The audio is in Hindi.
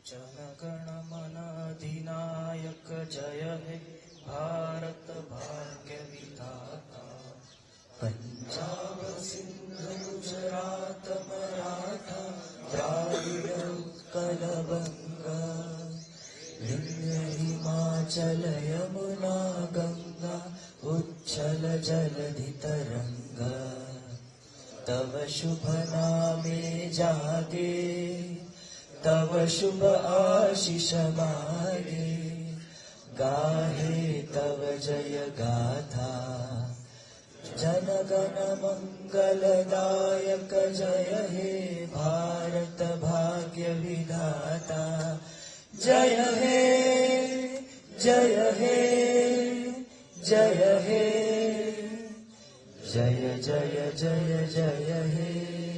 जनगण मन अधिनायक जय हे भारत भाग्य विधाता। पंजाब सिंध गुजरात मराठा द्राविड उत्कल बंगा विंध्य हिमाचल यमुना गंगा उच्छल जलधि तरंगा। तव शुभ नामे जागे तव शुभ आशीष मागे गाहे तव जय गाथा। जनगण मंगलदायक जय हे भारत भाग्य विधाता। जय हे जय हे जय हे जय जय जय जय हे।